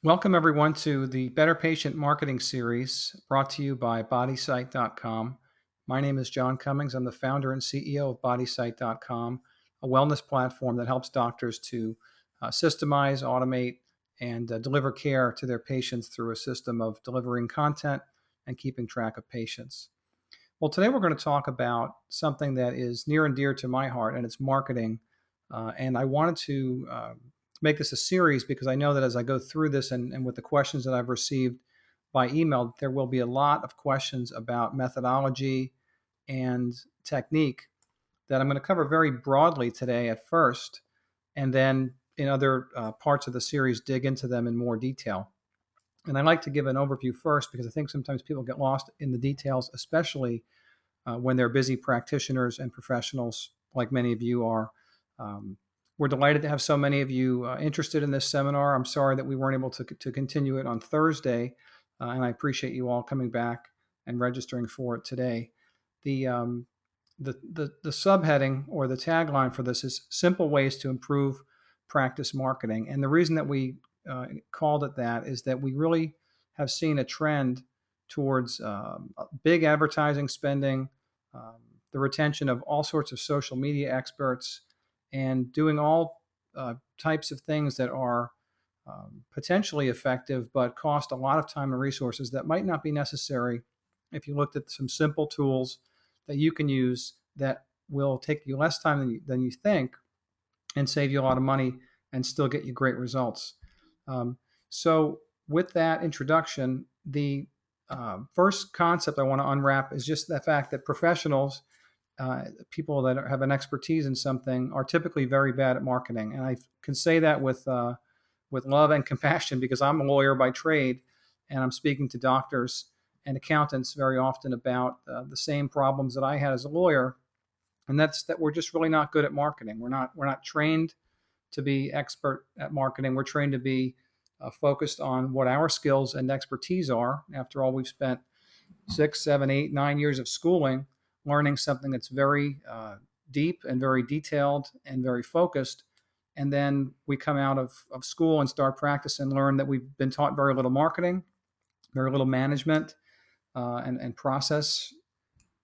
Welcome, everyone, to the Better Patient Marketing Series brought to you by BodySite.com. My name is John Cummings. I'm the founder and CEO of BodySite.com, a wellness platform that helps doctors to systemize, automate, and deliver care to their patients through a system of delivering content and keeping track of patients. Well, today we're going to talk about something that is near and dear to my heart, and it's marketing. And I wanted to make this a series because I know that as I go through this and with the questions that I've received by email, there will be a lot of questions about methodology and technique that I'm going to cover very broadly today at first, and then in other parts of the series, dig into them in more detail. And I like to give an overview first because I think sometimes people get lost in the details, especially when they're busy practitioners and professionals like many of you are. We're delighted to have so many of you interested in this seminar. I'm sorry that we weren't able to continue it on Thursday, and I appreciate you all coming back and registering for it today. The subheading or the tagline for this is simple ways to improve practice marketing. And the reason that we called it that is that we really have seen a trend towards big advertising spending, the retention of all sorts of social media experts, and doing all types of things that are potentially effective but cost a lot of time and resources that might not be necessary if you looked at some simple tools that you can use that will take you less time than you think and save you a lot of money and still get you great results. So with that introduction, the first concept I want to unwrap is just the fact that professionals, people that have an expertise in something, are typically very bad at marketing. And I can say that with love and compassion because I'm a lawyer by trade, and I'm speaking to doctors and accountants very often about the same problems that I had as a lawyer, and that's that we're just really not good at marketing. We're not trained to be expert at marketing. We're trained to be focused on what our skills and expertise are. After all, we've spent 6, 7, 8, 9 years of schooling learning something that's very deep and very detailed and very focused. And then we come out of school and start practice and learn that we've been taught very little marketing, very little management and process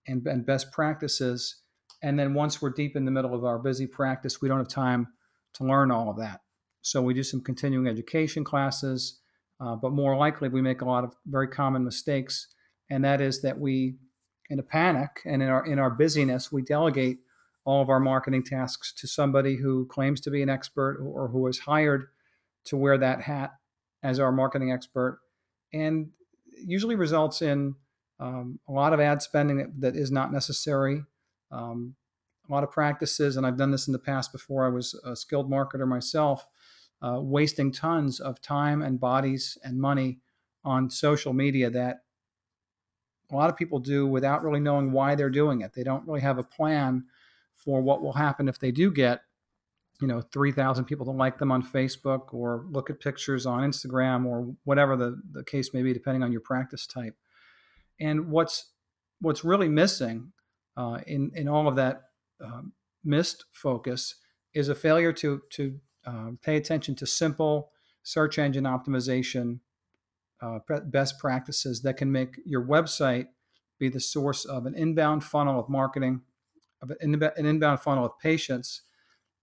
and best practices. And then once we're deep in the middle of our busy practice, we don't have time to learn all of that. So we do some continuing education classes, but more likely we make a lot of very common mistakes, and that is that we, in a panic and in our busyness, we delegate all of our marketing tasks to somebody who claims to be an expert or who is hired to wear that hat as our marketing expert, and usually results in a lot of ad spending that is not necessary, a lot of practices, and I've done this in the past before I was a skilled marketer myself, wasting tons of time and bodies and money on social media that a lot of people do without really knowing why they're doing it. They don't really have a plan for what will happen if they do get 3,000 people to like them on Facebook or look at pictures on Instagram or whatever the case may be, depending on your practice type. And what's really missing in all of that missed focus is a failure to pay attention to simple search engine optimization best practices that can make your website be the source of an inbound funnel of marketing, of an inbound funnel of patients.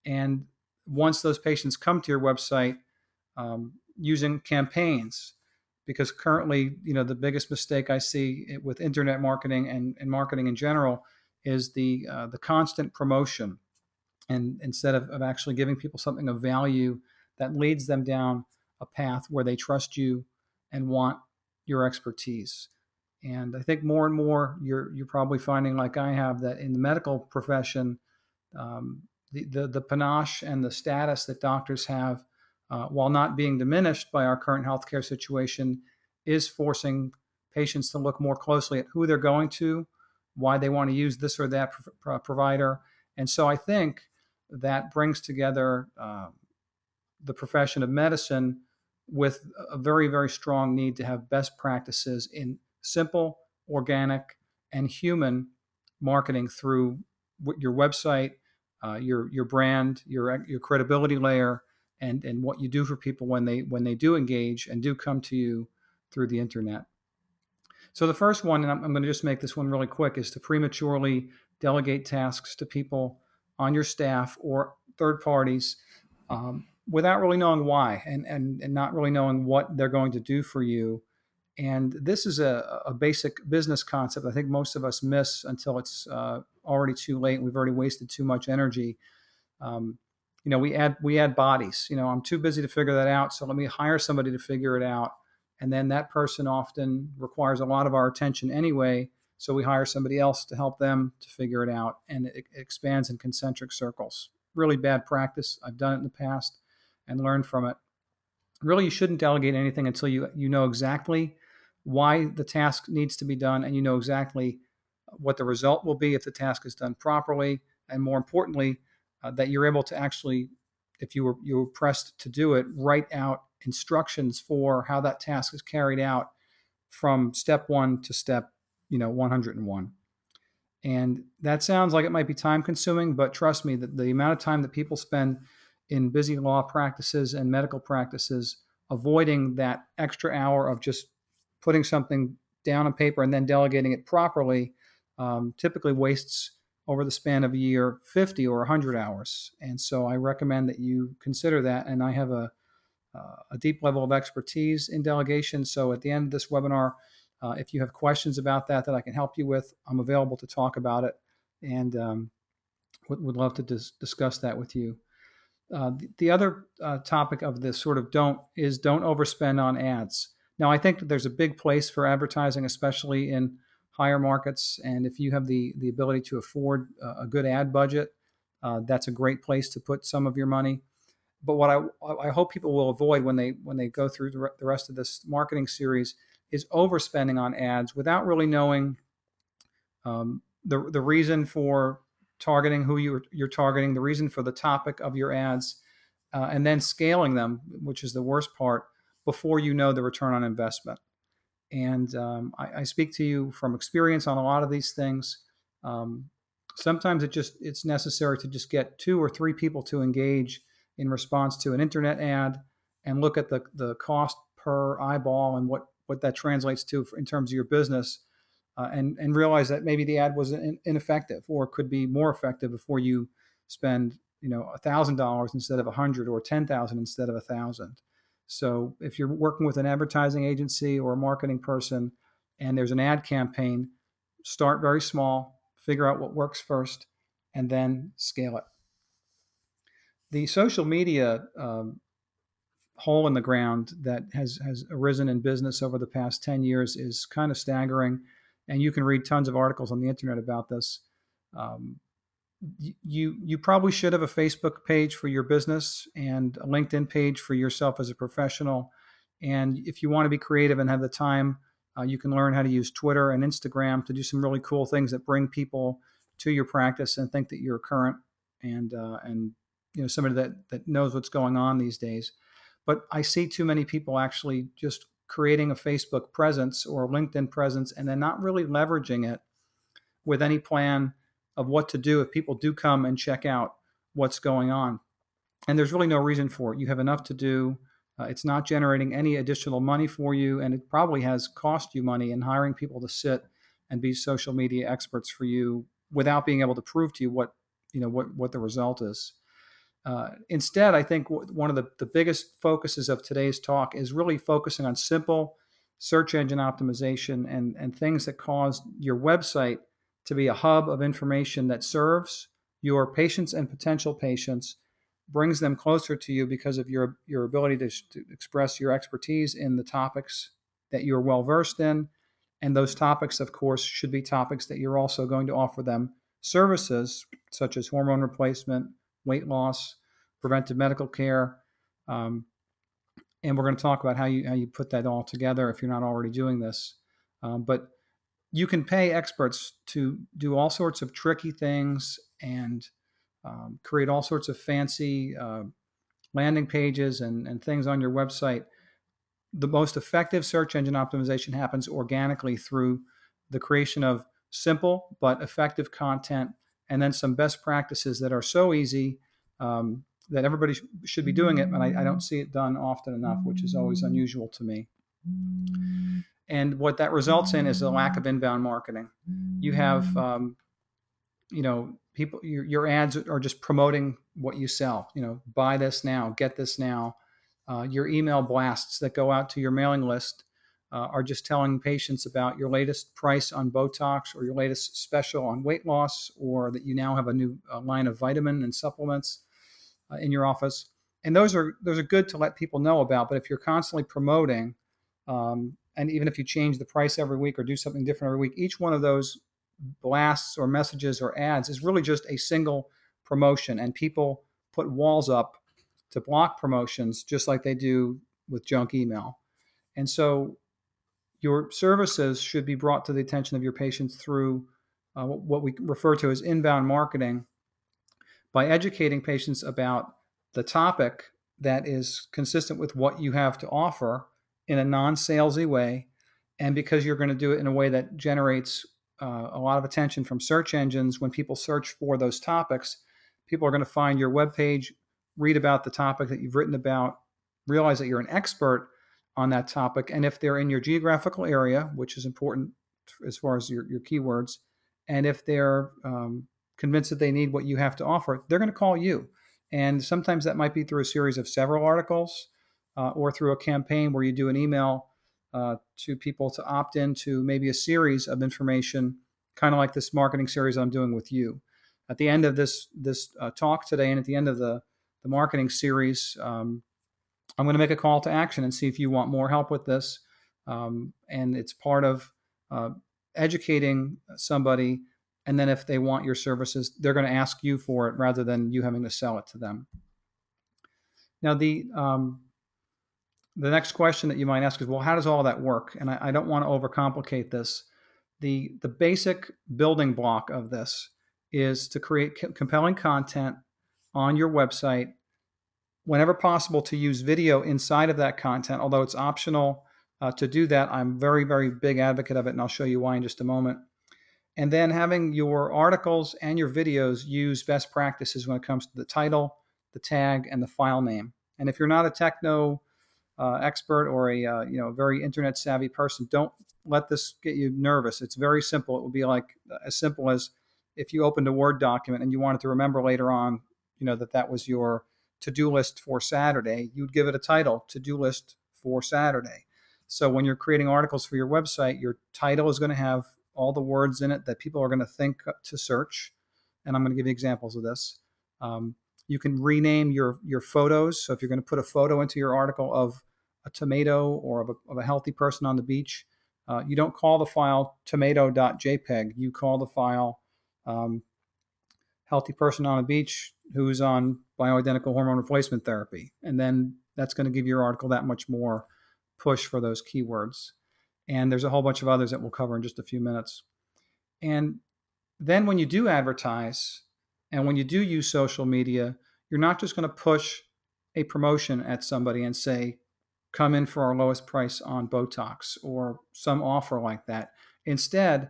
And once those patients come to your website, using campaigns, because currently, the biggest mistake I see with internet marketing and marketing in general is the constant promotion, and instead of actually giving people something of value that leads them down a path where they trust you and want your expertise. And I think more and more you're probably finding, like I have, that in the medical profession, the panache and the status that doctors have, while not being diminished by our current healthcare situation, is forcing patients to look more closely at who they're going to, why they want to use this or that provider. And so I think that brings together the profession of medicine with a very, very strong need to have best practices in simple, organic, and human marketing through your website, your brand, your credibility layer, and what you do for people when they do engage and do come to you through the internet. So the first one, and I'm going to just make this one really quick, is to prematurely delegate tasks to people on your staff or third parties without really knowing why and not really knowing what they're going to do for you. And this is a basic business concept I think most of us miss until it's already too late and we've already wasted too much energy. Um, we add bodies. I'm too busy to figure that out, so let me hire somebody to figure it out. And then that person often requires a lot of our attention anyway, so we hire somebody else to help them to figure it out, and it expands in concentric circles. Really bad practice. I've done it in the past and learned from it. Really, you shouldn't delegate anything until you know exactly why the task needs to be done, and you know exactly what the result will be if the task is done properly, and more importantly, that you're able to actually, if you were pressed to do it, write out instructions for how that task is carried out from step one to step 101. And that sounds like it might be time consuming, but trust me, that the amount of time that people spend in busy law practices and medical practices avoiding that extra hour of just putting something down on paper and then delegating it properly typically wastes over the span of a year 50 or 100 hours. And so I recommend that you consider that. And I have a deep level of expertise in delegation. So at the end of this webinar, if you have questions about that I can help you with, I'm available to talk about it, and would love to discuss that with you. The other topic of this sort of don't overspend on ads. Now, I think that there's a big place for advertising, especially in higher markets, and if you have the ability to afford a good ad budget, that's a great place to put some of your money. But what I hope people will avoid when they go through the rest of this marketing series is overspending on ads without really knowing the reason for targeting who you're targeting, the reason for the topic of your ads, and then scaling them, which is the worst part, before you know the return on investment. And I speak to you from experience on a lot of these things. Sometimes it's necessary to just get 2 or 3 people to engage in response to an internet ad and look at the cost per eyeball and what that translates to in terms of your business, and realize that maybe the ad was ineffective or could be more effective before you spend $1,000 instead of 100 or 10,000 instead of 1,000. So if you're working with an advertising agency or a marketing person and there's an ad campaign, start very small, figure out what works first, and then scale it. The social media hole in the ground that has arisen in business over the past 10 years is kind of staggering, and you can read tons of articles on the internet about this. You probably should have a Facebook page for your business and a LinkedIn page for yourself as a professional. And if you want to be creative and have the time, you can learn how to use Twitter and Instagram to do some really cool things that bring people to your practice and think that you're current and somebody that knows what's going on these days. But I see too many people actually just creating a Facebook presence or a LinkedIn presence and then not really leveraging it with any plan of what to do if people do come and check out what's going on. And there's really no reason for it. You have enough to do. It's not generating any additional money for you, and it probably has cost you money in hiring people to sit and be social media experts for you without being able to prove to you what the result is. Instead, I think one of the biggest focuses of today's talk is really focusing on simple search engine optimization and things that cause your website to be a hub of information that serves your patients and potential patients, brings them closer to you because of your ability to express your expertise in the topics that you're well versed in. And those topics, of course, should be topics that you're also going to offer them services such as hormone replacement, weight loss, preventive medical care, and we're going to talk about how you put that all together if you're not already doing this. But you can pay experts to do all sorts of tricky things and create all sorts of fancy landing pages and things on your website. The most effective search engine optimization happens organically through the creation of simple but effective content, and then some best practices that are so easy that everybody should be doing it, but I don't see it done often enough, which is always unusual to me. And what that results in is a lack of inbound marketing. You have people, your ads are just promoting what you sell. Buy this now, get this now. Your email blasts that go out to your mailing list are just telling patients about your latest price on Botox, or your latest special on weight loss, or that you now have a new line of vitamin and supplements in your office. And those are good to let people know about. But if you're constantly promoting, and even if you change the price every week or do something different every week, each one of those blasts or messages or ads is really just a single promotion. And people put walls up to block promotions just like they do with junk email. And so your services should be brought to the attention of your patients through what we refer to as inbound marketing, by educating patients about the topic that is consistent with what you have to offer in a non-salesy way. And because you're going to do it in a way that generates a lot of attention from search engines, when people search for those topics, people are going to find your webpage, read about the topic that you've written about, realize that you're an expert on that topic. And if they're in your geographical area, which is important as far as your keywords, and if they're convinced that they need what you have to offer, they're going to call you. And sometimes that might be through a series of several articles, or through a campaign where you do an email to people to opt into maybe a series of information, kind of like this marketing series I'm doing with you. At the end of this talk today, and at the end of the marketing series, I'm going to make a call to action and see if you want more help with this. And it's part of educating somebody. And then if they want your services, they're going to ask you for it rather than you having to sell it to them. Now, the next question that you might ask is, well, how does all that work? And I don't want to overcomplicate this. The basic building block of this is to create compelling content on your website, whenever possible to use video inside of that content, although it's optional to do that. I'm very, very big advocate of it, and I'll show you why in just a moment. And then having your articles and your videos use best practices when it comes to the title, the tag, and the file name. And if you're not a techno expert or a very internet savvy person, don't let this get you nervous. It's very simple. It will be like as simple as if you opened a Word document and you wanted to remember later on, that was your to-do list for Saturday. You'd give it a title: to-do list for Saturday. So when you're creating articles for your website, your title is going to have all the words in it that people are going to think to search. And I'm going to give you examples of this. You can rename your photos. So if you're going to put a photo into your article of a tomato or of a healthy person on the beach, you don't call the file tomato.jpg. You call the file healthy person on a beach who's on bioidentical hormone replacement therapy. And then that's going to give your article that much more push for those keywords. And there's a whole bunch of others that we'll cover in just a few minutes. And then when you do advertise and when you do use social media, you're not just going to push a promotion at somebody and say, come in for our lowest price on Botox or some offer like that. Instead,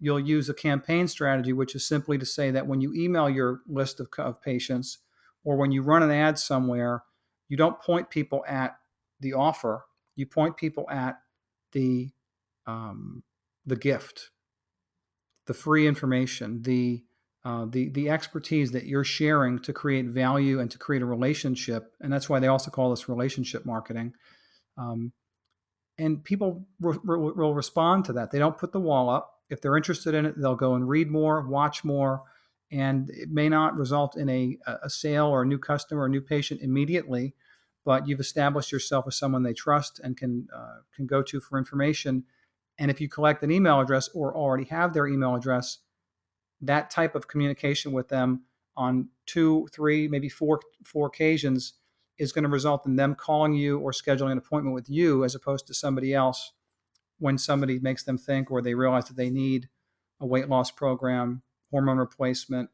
you'll use a campaign strategy, which is simply to say that when you email your list of patients, or when you run an ad somewhere, you don't point people at the offer. You point people at the gift, the free information, the expertise that you're sharing to create value and to create a relationship. And that's why they also call this relationship marketing. And people will respond to that. They don't put the wall up. If they're interested in it, they'll go and read more, watch more, and it may not result in a sale or a new customer or a new patient immediately, but you've established yourself as someone they trust and can go to for information. And if you collect an email address or already have their email address, that type of communication with them on 2, 3, maybe four occasions is going to result in them calling you or scheduling an appointment with you as opposed to somebody else, when somebody makes them think or they realize that they need a weight loss program, hormone replacement,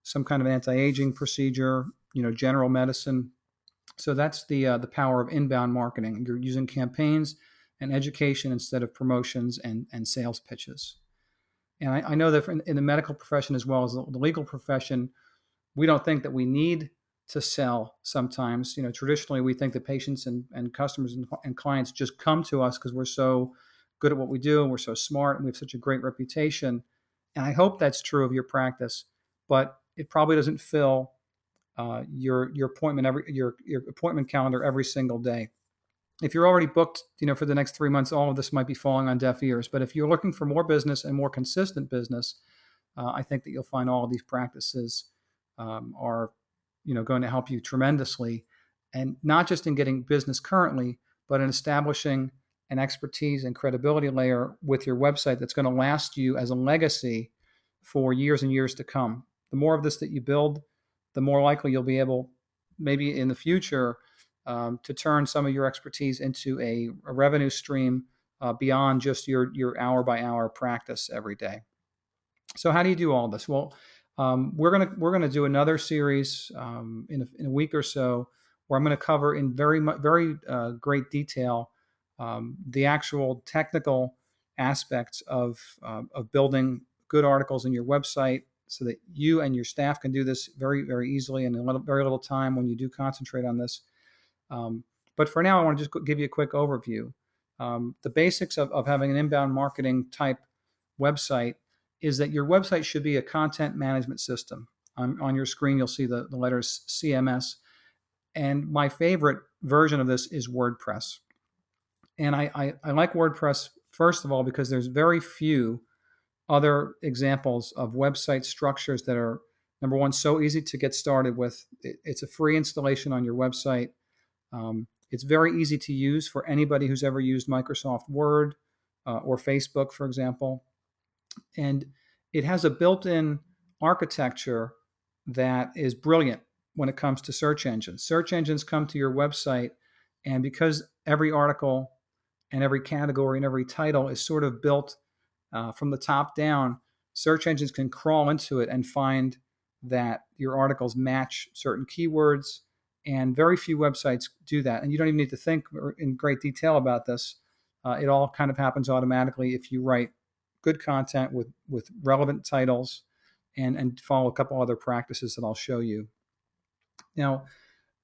some kind of anti-aging procedure, general medicine. So that's the power of inbound marketing. You're using campaigns and education instead of promotions and sales pitches. And I know that in the medical profession as well as the legal profession, we don't think that we need to sell sometimes. Traditionally we think that patients and customers and clients just come to us because we're so good at what we do and we're so smart and we have such a great reputation. And I hope that's true of your practice, but it probably doesn't fill your appointment your appointment calendar every single day. If you're already booked, for the next 3 months, all of this might be falling on deaf ears. But if you're looking for more business and more consistent business, I think that you'll find all of these practices are, going to help you tremendously, and not just in getting business currently, but in establishing an expertise and credibility layer with your website that's going to last you as a legacy for years and years to come. The more of this that you build, the more likely you'll be able, maybe in the future, to turn some of your expertise into a revenue stream beyond just your hour by hour practice every day. So how do you do all this? Well, we're gonna do another series in a week or so, where I'm going to cover in very great detail the actual technical aspects of building good articles in your website, so that you and your staff can do this very easily and in very little time when you do concentrate on this. Um, but for now, I want to just give you a quick overview. The basics of having an inbound marketing type website is that your website should be a content management system. On your screen, you'll see the letters CMS. And my favorite version of this is WordPress. And I like WordPress, first of all, because there's very few other examples of website structures that are, number one, so easy to get started with. It's a free installation on your website. It's very easy to use for anybody who's ever used Microsoft Word or Facebook, for example. And it has a built-in architecture that is brilliant when it comes to search engines. Search engines come to your website, and because every article and every category and every title is sort of built from the top down, search engines can crawl into it and find that your articles match certain keywords, and very few websites do that. And you don't even need to think in great detail about this. It all kind of happens automatically if you write good content with relevant titles and follow a couple other practices that I'll show you. Now,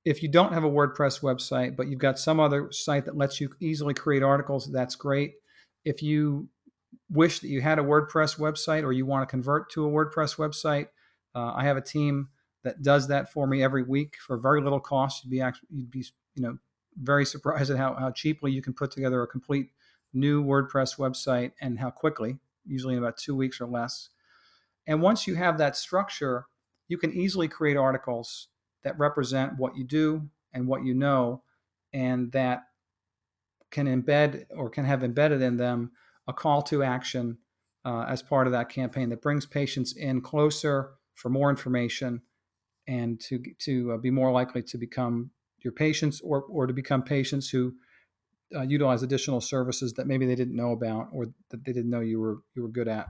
if you don't have a WordPress website, but you've got some other site that lets you easily create articles, that's great. If you wish that you had a WordPress website, or you want to convert to a WordPress website, I have a team that does that for me every week for very little cost. You'd be very surprised at how cheaply you can put together a complete new WordPress website, and how quickly, usually in about 2 weeks or less. And once you have that structure, you can easily create articles that represent what you do and what you know, and that can embed or can have embedded in them a call to action as part of that campaign that brings patients in closer for more information, and to be more likely to become your patients, or to become patients who utilize additional services that maybe they didn't know about, or that they didn't know you were good at.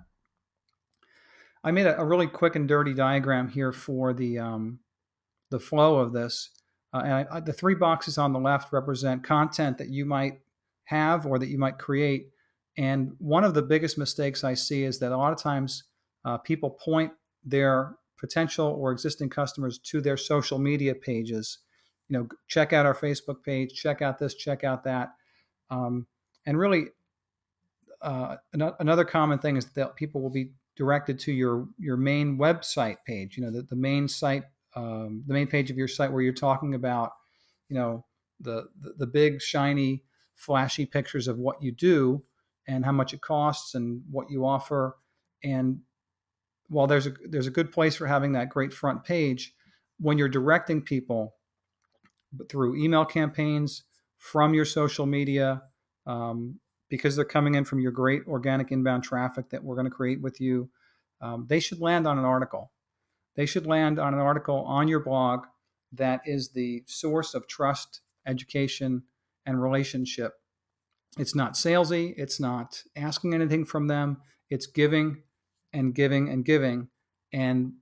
I made a really quick and dirty diagram here for the flow of this. And the three boxes on the left represent content that you might have or that you might create. And one of the biggest mistakes I see is that a lot of times people point their potential or existing customers to their social media pages. Check out our Facebook page, check out this, check out that. And really, another common thing is that people will be directed to your main website page. The main site, the main page of your site, where you're talking about, the big shiny, flashy pictures of what you do and how much it costs and what you offer. And while there's a good place for having that great front page, when you're directing people through email campaigns, from your social media, because they're coming in from your great organic inbound traffic that we're going to create with you, they should land on an article. They should land on an article on your blog that is the source of trust, education, and relationship. It's not salesy. It's not asking anything from them. It's giving and giving and giving. And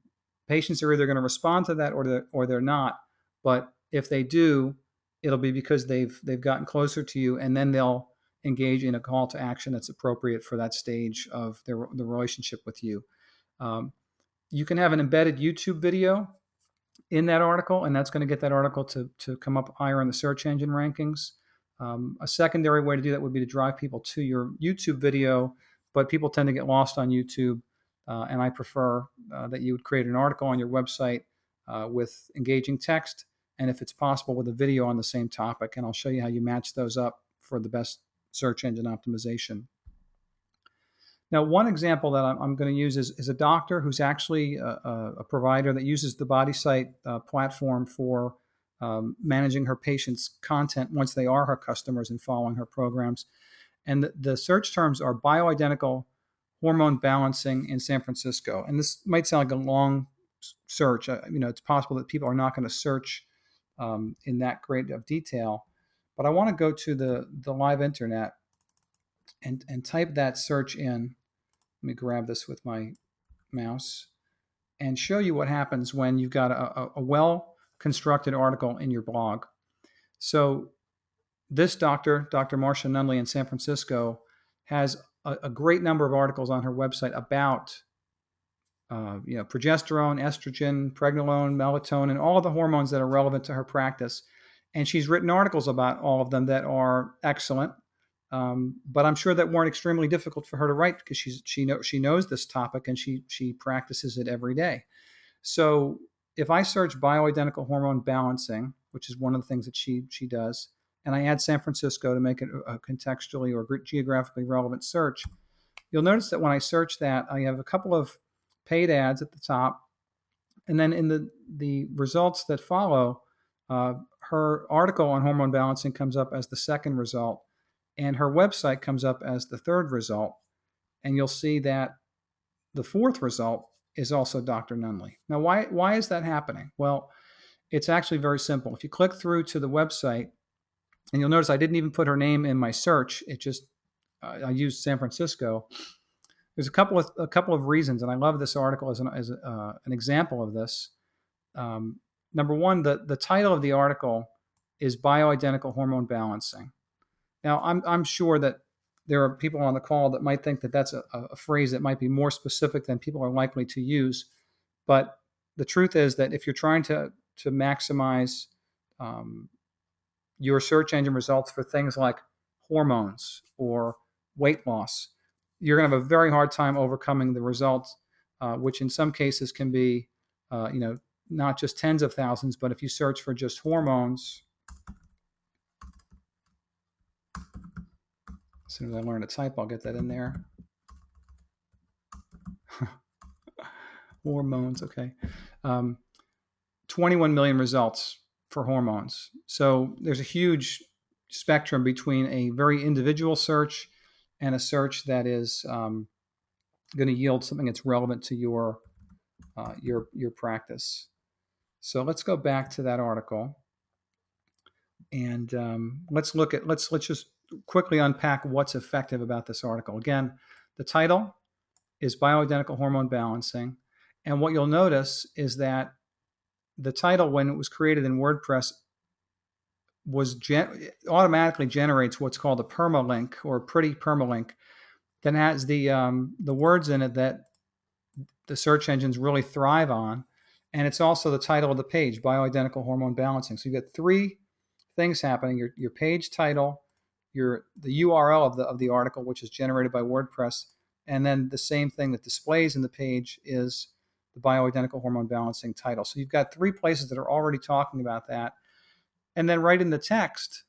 patients are either going to respond to that, or they're not. But if they do, it'll be because they've gotten closer to you, and then they'll engage in a call to action that's appropriate for that stage of the relationship with you. You can have an embedded YouTube video in that article, and that's going to get that article to come up higher in the search engine rankings. A secondary way to do that would be to drive people to your YouTube video, but people tend to get lost on YouTube, and I prefer that you would create an article on your website with engaging text, and if it's possible, with a video on the same topic, and I'll show you how you match those up for the best search engine optimization. Now, one example that I'm going to use is a doctor who's actually a provider that uses the BodySite platform for managing her patients' content once they are her customers and following her programs. And the search terms are bioidentical hormone balancing in San Francisco. And this might sound like a long search. It's possible that people are not going to search in that great of detail. But I want to go to the live internet and type that search in. Let me grab this with my mouse and show you what happens when you've got a well-constructed article in your blog. So this Dr. Marcia Nunley in San Francisco has a great number of articles on her website about progesterone, estrogen, pregnenolone, melatonin, all of the hormones that are relevant to her practice. And she's written articles about all of them that are excellent. But I'm sure that weren't extremely difficult for her to write because she knows this topic and she practices it every day. So if I search bioidentical hormone balancing, which is one of the things that she does, and I add San Francisco to make it a contextually or geographically relevant search, you'll notice that when I search that, I have a couple of paid ads at the top, and then in the results that follow, her article on hormone balancing comes up as the second result, and her website comes up as the third result. And you'll see that the fourth result is also Dr. Nunley. Now, why is that happening? Well, it's actually very simple. If you click through to the website, and you'll notice I didn't even put her name in my search. It just I used San Francisco. There's a couple of reasons, and I love this article as an example of this. Number one, the title of the article is bioidentical hormone balancing. Now, I'm sure that there are people on the call that might think that that's a phrase that might be more specific than people are likely to use. But the truth is that if you're trying to maximize your search engine results for things like hormones or weight loss, you're going to have a very hard time overcoming the results, which in some cases can be, not just tens of thousands, but if you search for just hormones. As soon as I learn to type, I'll get that in there. Hormones, okay. 21 million results for hormones. So there's a huge spectrum between a very individual search and a search that is going to yield something that's relevant to your practice. So let's go back to that article, and let's just quickly unpack what's effective about this article. Again, the title is bioidentical hormone balancing. And what you'll notice is that the title, when it was created in WordPress, automatically generates what's called a permalink, or a pretty permalink, that has the words in it that the search engines really thrive on. And it's also the title of the page, bioidentical hormone balancing. So you've got three things happening: your page title, the URL of the article, which is generated by WordPress, and then the same thing that displays in the page is the bioidentical hormone balancing title. So you've got three places that are already talking about that. And then right in the text,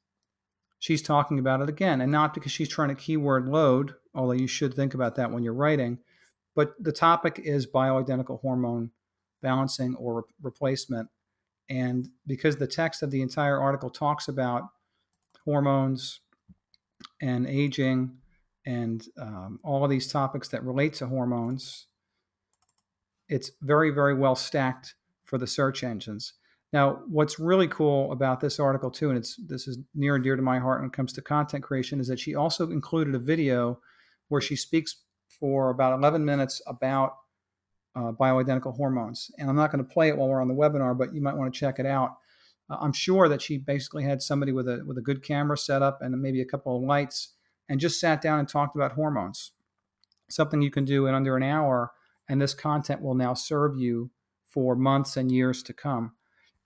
she's talking about it again, and not because she's trying to keyword load, although you should think about that when you're writing, but the topic is bioidentical hormone balancing or replacement. And because the text of the entire article talks about hormones and aging and all of these topics that relate to hormones, it's very, very well stacked for the search engines. Now, what's really cool about this article too, and this is near and dear to my heart when it comes to content creation, is that she also included a video where she speaks for about 11 minutes about bioidentical hormones. And I'm not going to play it while we're on the webinar, but you might want to check it out. I'm sure that she basically had somebody with a good camera set up and maybe a couple of lights and just sat down and talked about hormones. Something you can do in under an hour, and this content will now serve you for months and years to come.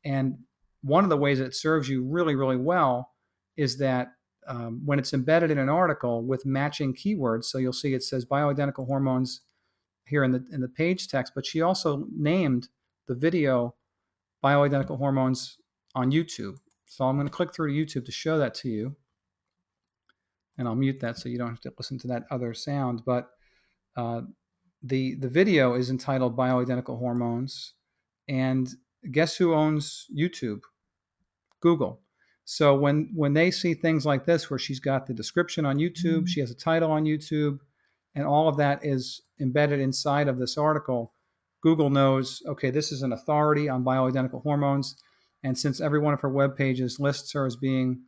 And one of the ways it serves you really, really well is that when it's embedded in an article with matching keywords, so you'll see it says bioidentical hormones here in the page text, but she also named the video bioidentical hormones on YouTube. So I'm going to click through to YouTube to show that to you, and I'll mute that so you don't have to listen to that other sound. But uh, the video is entitled Bioidentical Hormones, and guess who owns YouTube? Google. So when they see things like this, where she's got the description on YouTube, she has a title on YouTube, and all of that is embedded inside of this article, Google knows, okay, this is an authority on bioidentical hormones. And since every one of her web pages lists her as being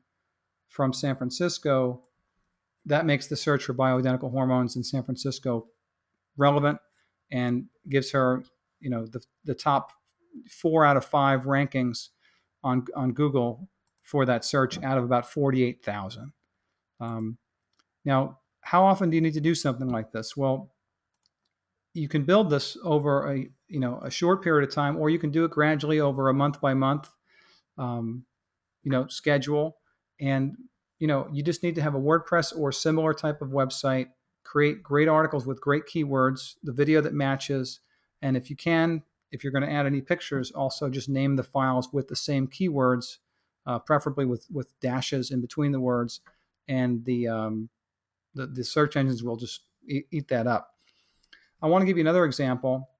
from San Francisco, that makes the search for bioidentical hormones in San Francisco relevant and gives her, the top 4 out of 5 rankings on Google for that search out of about 48,000. Now, how often do you need to do something like this? Well, you can build this over a short period of time, or you can do it gradually over a month by month um, schedule. And you just need to have a WordPress or similar type of website, create great articles with great keywords, the video that matches, and if you're going to add any pictures, also just name the files with the same keywords, preferably with dashes in between the words, and the search engines will just eat that up. I want to give you another example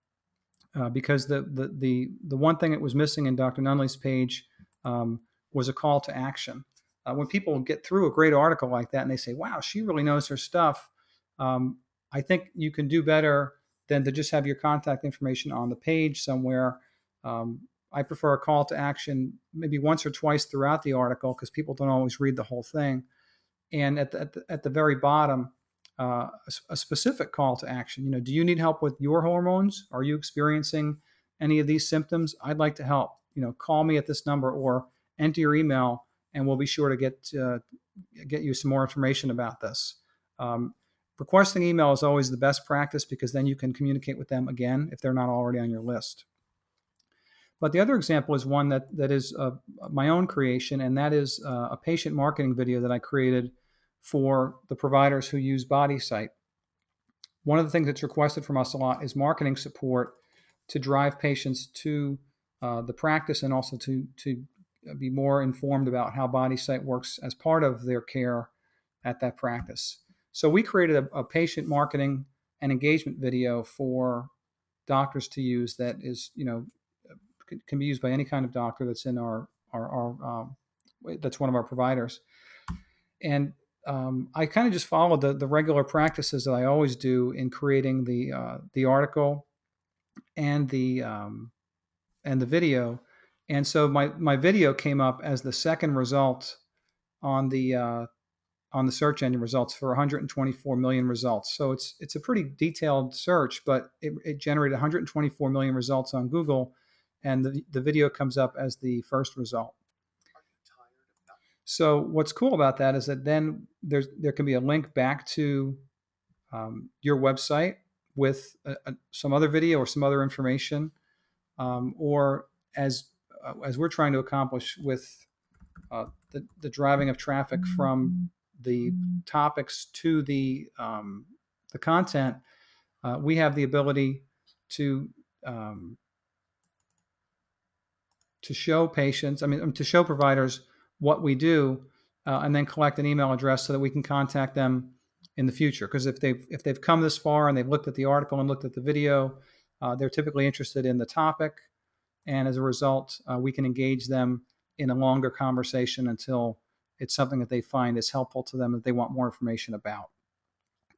because the one thing that was missing in Dr. Nunley's page was a call to action. When people get through a great article like that and they say, "Wow, she really knows her stuff," I think you can do better than to just have your contact information on the page somewhere. I prefer a call to action maybe once or twice throughout the article because people don't always read the whole thing. And at the very bottom, a specific call to action. Do you need help with your hormones? Are you experiencing any of these symptoms? I'd like to help. Call me at this number or enter your email, and we'll be sure to get you some more information about this. Requesting email is always the best practice because then you can communicate with them again if they're not already on your list. But the other example is one that is my own creation, and that is a patient marketing video that I created for the providers who use BodySite. One of the things that's requested from us a lot is marketing support to drive patients to the practice and also to be more informed about how BodySite works as part of their care at that practice. So we created a patient marketing and engagement video for doctors to use that is, can be used by any kind of doctor that's in our that's one of our providers. And I kind of just followed the regular practices that I always do in creating the article and the video. And so my video came up as the second result on the search engine results for 124 million results. So it's a pretty detailed search, but it generated 124 million results on Google, and the video comes up as the first result. So what's cool about that is that then there can be a link back to your website with some other video or some other information, or as we're trying to accomplish with the driving of traffic from the topics to the content, we have the ability to show patients, to show providers what we do, and then collect an email address so that we can contact them in the future. Because if they've come this far and they've looked at the article and looked at the video, they're typically interested in the topic, and as a result, we can engage them in a longer conversation until it's something that they find is helpful to them that they want more information about.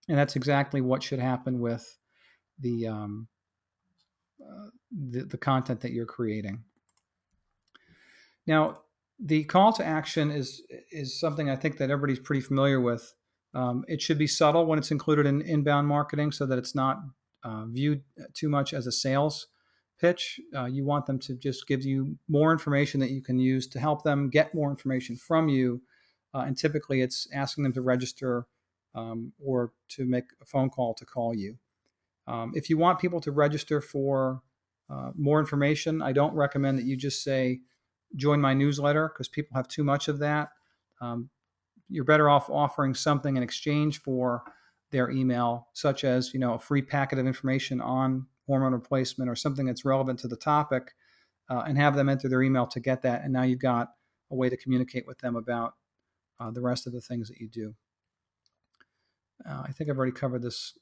And that's exactly what should happen with the content that you're creating. Now, the call to action is something I think that everybody's pretty familiar with. It should be subtle when it's included in inbound marketing so that it's not viewed too much as a sales pitch. You want them to just give you more information that you can use to help them get more information from you. And typically it's asking them to register or to make a phone call to call you. If you want people to register for more information, I don't recommend that you just say, join my newsletter, because people have too much of that. Um, you're better off offering something in exchange for their email, such as, a free packet of information on hormone replacement or something that's relevant to the topic, and have them enter their email to get that. And now you've got a way to communicate with them about the rest of the things that you do. I think I've already covered this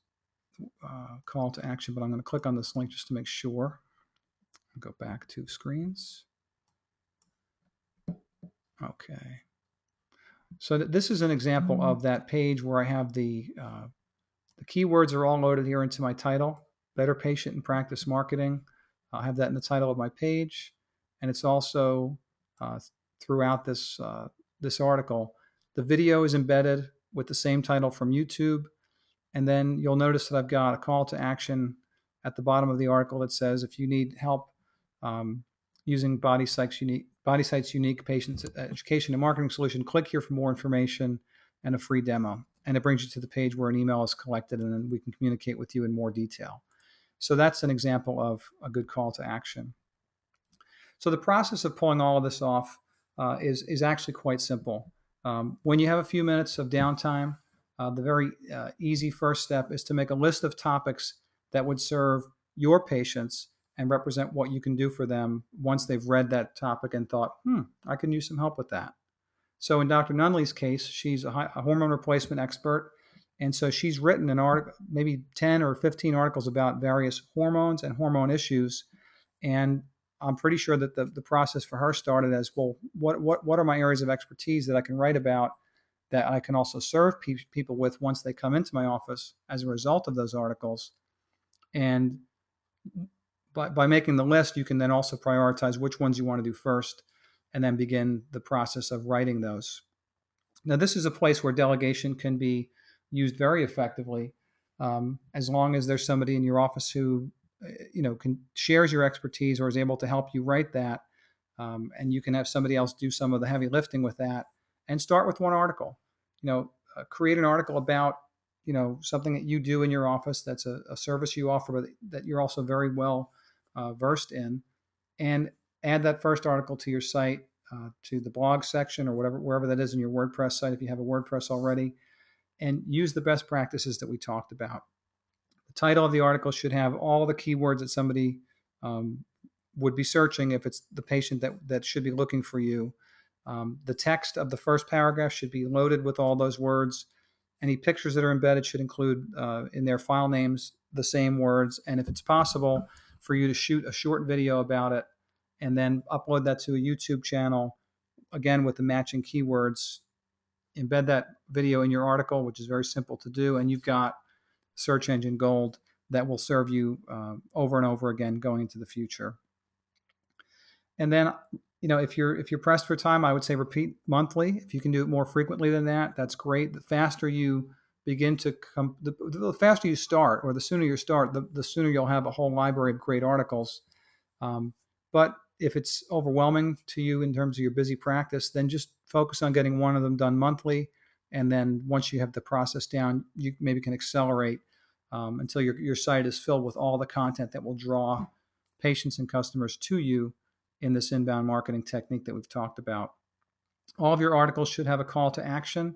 call to action, but I'm going to click on this link just to make sure. I'll go back to screens. Okay. So this is an example of that page where I have the keywords are all loaded here into my title, Better Patient and Practice Marketing. I'll have that in the title of my page, and it's also throughout this article. The video is embedded with the same title from YouTube, and then you'll notice that I've got a call to action at the bottom of the article that says, if you need help using BodySite's unique patient education and marketing solution, click here for more information and a free demo. And it brings you to the page where an email is collected, and then we can communicate with you in more detail. So that's an example of a good call to action. So the process of pulling all of this off is actually quite simple. When you have a few minutes of downtime, the very easy first step is to make a list of topics that would serve your patients and represent what you can do for them once they've read that topic and thought, I can use some help with that. So in Dr. Nunley's case, she's a hormone replacement expert, and so she's written an article, maybe 10 or 15 articles about various hormones and hormone issues. And I'm pretty sure that the process for her started as, well, what are my areas of expertise that I can write about that I can also serve people with once they come into my office as a result of those articles. And by making the list, you can then also prioritize which ones you want to do first, and then begin the process of writing those. Now, this is a place where delegation can be used very effectively, as long as there's somebody in your office who, shares your expertise or is able to help you write that, and you can have somebody else do some of the heavy lifting with that. And start with one article. Create an article about something that you do in your office that's a service you offer, but that you're also very well versed in, and add that first article to your site, to the blog section or wherever that is in your WordPress site if you have a WordPress already, and use the best practices that we talked about. The title of the article should have all the keywords that somebody would be searching if it's the patient that should be looking for you. The text of the first paragraph should be loaded with all those words. Any pictures that are embedded should include in their file names the same words, and if it's possible for you to shoot a short video about it and then upload that to a YouTube channel, again with the matching keywords. Embed that video in your article, which is very simple to do, and you've got search engine gold that will serve you over and over again going into the future. And then, if you're pressed for time, I would say repeat monthly. If you can do it more frequently than that, that's great. The faster you begin to come, the faster you start, or the sooner you start, the sooner you'll have a whole library of great articles. But if it's overwhelming to you in terms of your busy practice, then just focus on getting one of them done monthly. And then once you have the process down, you maybe can accelerate until your site is filled with all the content that will draw patients and customers to you in this inbound marketing technique that we've talked about. All of your articles should have a call to action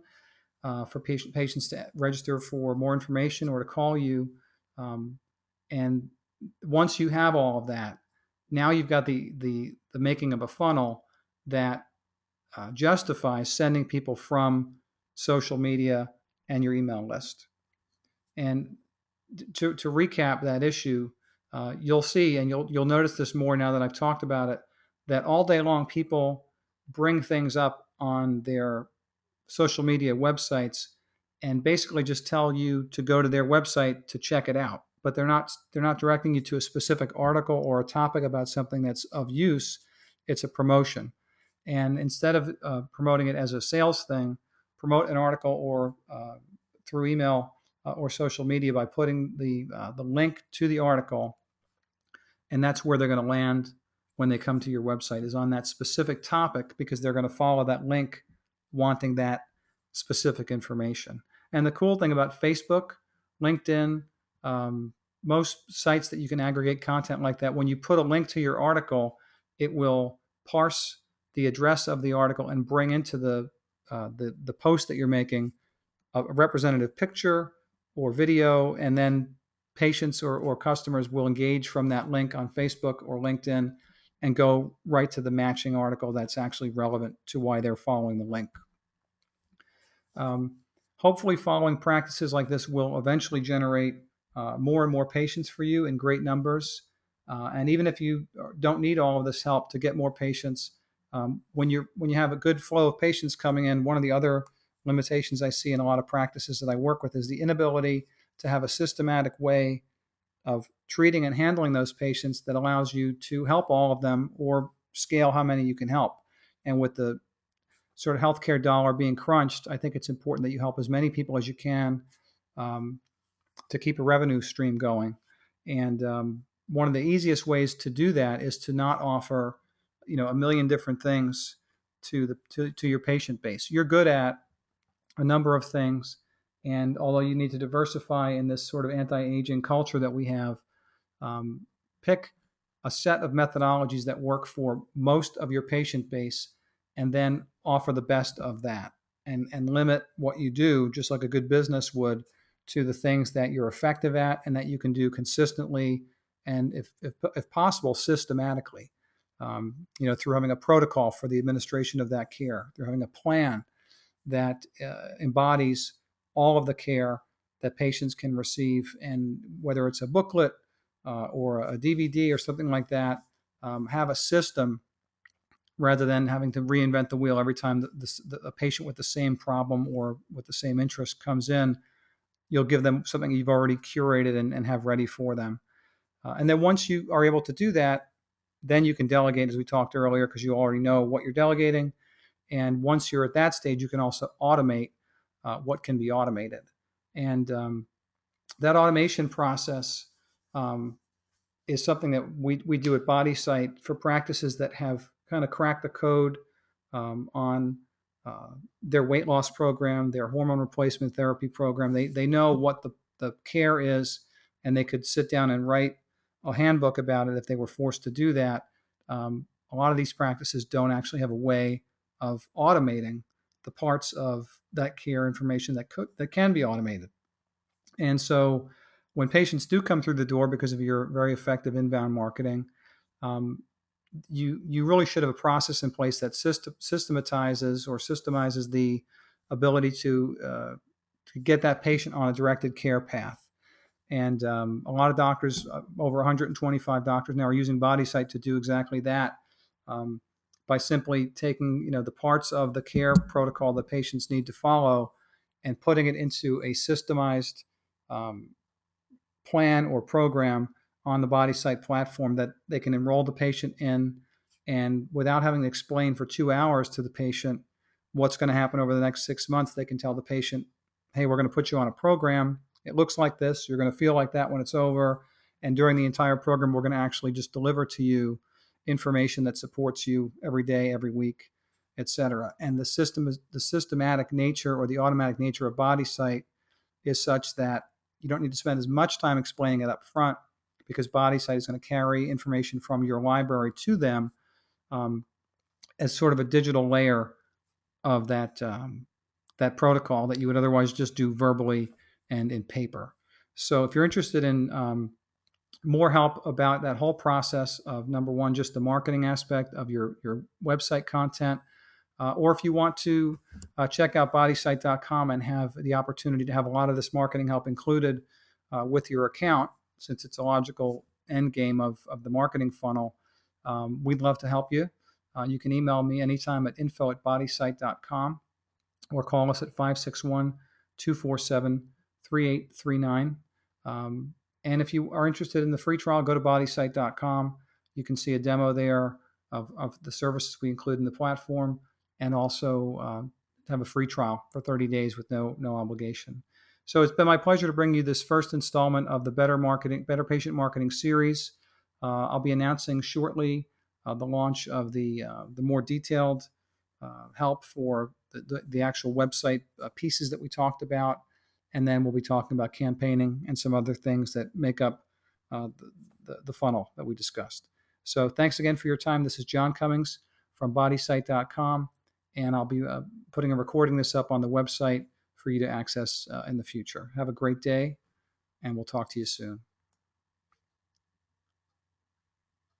for patients to register for more information or to call you. And once you have all of that, now you've got the making of a funnel that justifies sending people from social media and your email list. And to recap that issue, you'll see, and you'll notice this more now that I've talked about it, that all day long people bring things up on their social media websites and basically just tell you to go to their website to check it out. But they're not directing you to a specific article or a topic about something that's of use. It's a promotion. And instead of promoting it as a sales thing, promote an article or through email or social media by putting the link to the article, and that's where they're going to land when they come to your website, is on that specific topic, because they're going to follow that link wanting that specific information. And the cool thing about Facebook, LinkedIn, most sites that you can aggregate content like that, when you put a link to your article, it will parse the address of the article and bring into the post that you're making a representative picture or video, and then patients or customers will engage from that link on Facebook or LinkedIn and go right to the matching article that's actually relevant to why they're following the link. Um, Hopefully, following practices like this will eventually generate more and more patients for you in great numbers. And even if you don't need all of this help to get more patients, when you have a good flow of patients coming in, one of the other limitations I see in a lot of practices that I work with is the inability to have a systematic way of treating and handling those patients that allows you to help all of them or scale how many you can help. And with the sort of healthcare dollar being crunched, I think it's important that you help as many people as you can um, to keep a revenue stream going. And one of the easiest ways to do that is to not offer, a million different things to your patient base. You're good at a number of things, and although you need to diversify in this sort of anti-aging culture that we have, pick a set of methodologies that work for most of your patient base and then offer the best of that, and limit what you do, just like a good business would, to the things that you're effective at and that you can do consistently and, if possible, systematically. Through having a protocol for the administration of that care, through having a plan that embodies all of the care that patients can receive, and whether it's a booklet or a DVD or something like that, have a system rather than having to reinvent the wheel every time a patient with the same problem or with the same interest comes in. You'll give them something you've already curated and have ready for them. And then once you are able to do that, then you can delegate, as we talked earlier, because you already know what you're delegating. And once you're at that stage, you can also automate what can be automated. And that automation process um, is something that we do at BodySite for practices that have kind of cracked the code on their weight loss program, their hormone replacement therapy program. They know what the care is, and they could sit down and write a handbook about it if they were forced to do that. A lot of these practices don't actually have a way of automating the parts of that care information that can be automated. And so when patients do come through the door because of your very effective inbound marketing, um, you really should have a process in place that systematizes or systemizes the ability to get that patient on a directed care path. And a lot of doctors, over 125 doctors now, are using BodySite to do exactly that, um, by simply taking the parts of the care protocol that patients need to follow and putting it into a systemized um, plan or program on the BodySite platform that they can enroll the patient in, and without having to explain for 2 hours to the patient what's going to happen over the next 6 months, they can tell the patient, hey, we're going to put you on a program. It looks like this. You're going to feel like that when it's over. And during the entire program, we're going to actually just deliver to you information that supports you every day, every week, et cetera. And the systematic nature or the automatic nature of BodySite is such that you don't need to spend as much time explaining it up front, because BodySite is going to carry information from your library to them um, as sort of a digital layer of that protocol that you would otherwise just do verbally and in paper. So if you're interested in more help about that whole process of, number one, just the marketing aspect of your website content, or if you want to check out bodysite.com and have the opportunity to have a lot of this marketing help included with your account, since it's a logical end game of the marketing funnel, we'd love to help you. You can email me anytime at info@bodysite.com or call us at 561-247-3839. And if you are interested in the free trial, go to bodysite.com. You can see a demo there of the services we include in the platform, and also have a free trial for 30 days with no obligation. So it's been my pleasure to bring you this first installment of the Better Patient Marketing series. I'll be announcing shortly the launch of the more detailed help for the actual website pieces that we talked about. And then we'll be talking about campaigning and some other things that make up the funnel that we discussed. So thanks again for your time. This is John Cummings from bodysite.com, and I'll be putting a recording this up on the website for you to access in the future. Have a great day, and we'll talk to you soon.